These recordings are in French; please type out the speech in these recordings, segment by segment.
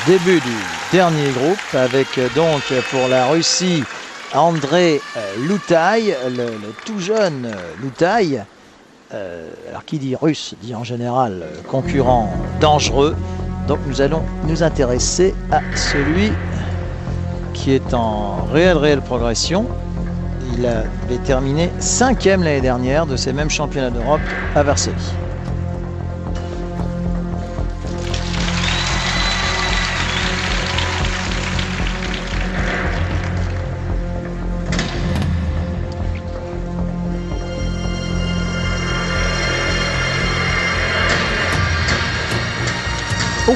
Début du dernier groupe avec donc pour la Russie André Loutaï, le tout jeune Loutaï. Alors qui dit russe dit en général concurrent dangereux. Donc nous allons nous intéresser à celui qui est en réelle progression. Il avait terminé 5e l'année dernière de ces mêmes championnats d'Europe à Varsovie. Oh.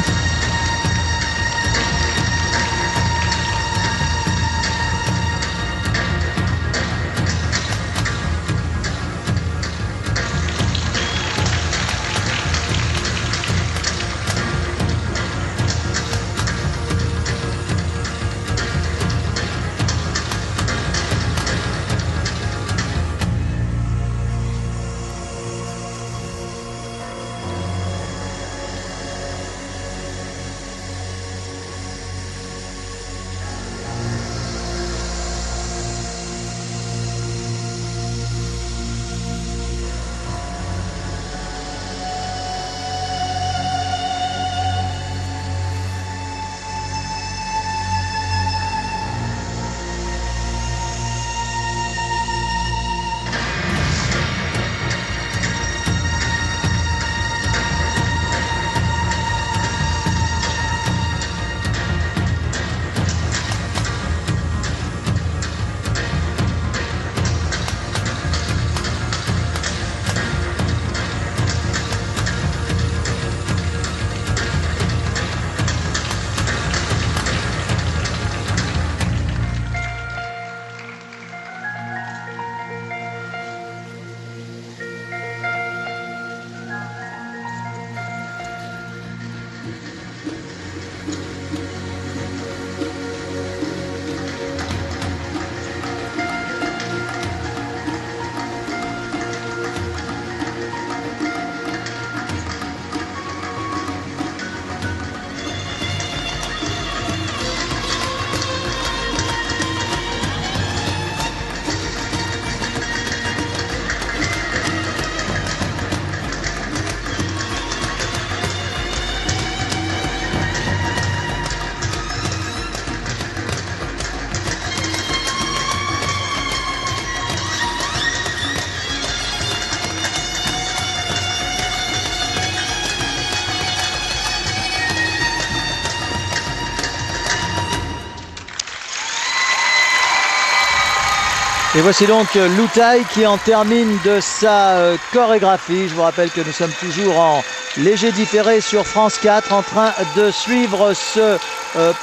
Et voici donc Loutaï qui en termine de sa chorégraphie. Je vous rappelle que nous sommes toujours en léger différé sur France 4 en train de suivre ce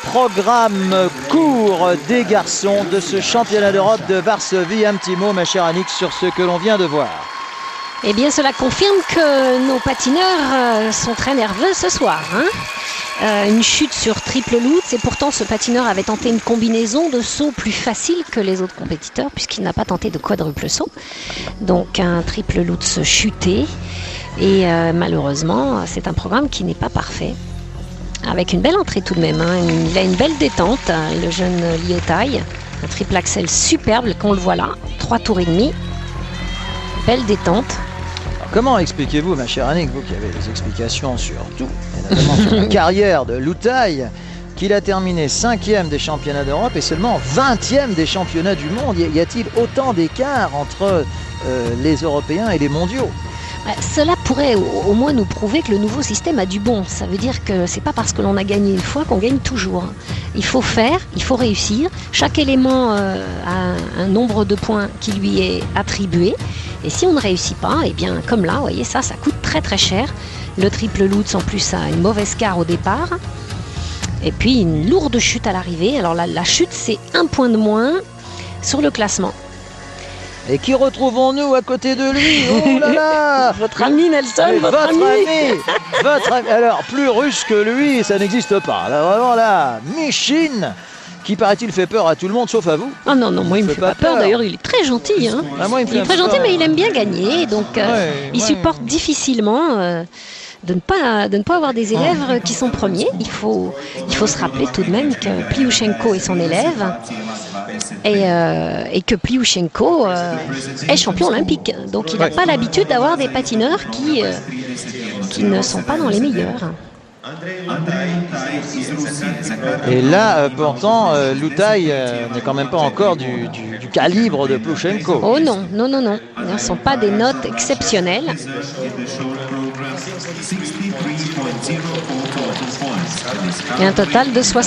programme court des garçons de ce championnat d'Europe de Varsovie. Un petit mot, ma chère Annick, sur ce que l'on vient de voir. Eh bien, cela confirme que nos patineurs sont très nerveux ce soir. Une chute sur triple lutz et pourtant ce patineur avait tenté une combinaison de sauts plus facile que les autres compétiteurs puisqu'il n'a pas tenté de quadruple saut. Donc un triple lutz chuté et malheureusement c'est un programme qui n'est pas parfait. Avec une belle entrée tout de même, il a une belle détente, le jeune Loutaï, un triple axel superbe qu'on le voit là, 3 tours et demi, belle détente. Comment expliquez-vous, ma chère Annick, vous qui avez des explications sur tout, et notamment sur la carrière de Loutaï, qu'il a terminé 5e des championnats d'Europe et seulement 20e des championnats du monde? Y a-t-il autant d'écart entre les Européens et les mondiaux? Cela pourrait au moins nous prouver que le nouveau système a du bon. Ça veut dire que c'est pas parce que l'on a gagné une fois qu'on gagne toujours. Il faut faire, il faut réussir. Chaque élément a un nombre de points qui lui est attribué. Et si on ne réussit pas, eh bien comme là, vous voyez, ça coûte très cher. Le triple lutz en plus a une mauvaise quart au départ. Et puis une lourde chute à l'arrivée. Alors la chute, c'est 1 point de moins sur le classement. Et qui retrouvons-nous à côté de lui? Oh là là! Votre ami Nelson, votre ami. Alors, plus russe que lui, ça n'existe pas. Là, vraiment là, Michin, qui paraît-il fait peur à tout le monde, sauf à vous. Ah non, moi il me fait pas peur. D'ailleurs, il est très gentil. Moi, il est très gentil, mais il aime bien gagner. Donc, il supporte difficilement de ne pas avoir des élèves qui sont premiers. Il faut se rappeler tout de même que Pliouchenko est son élève et que Pliouchenko est champion olympique. Donc il n'a pas l'habitude d'avoir des patineurs qui ne sont pas dans les meilleurs. Et là, pourtant, Loutaï n'est quand même pas encore du calibre de Pliouchenko. Oh non, non, non, non. Ce ne sont pas des notes exceptionnelles. Et un total de 60.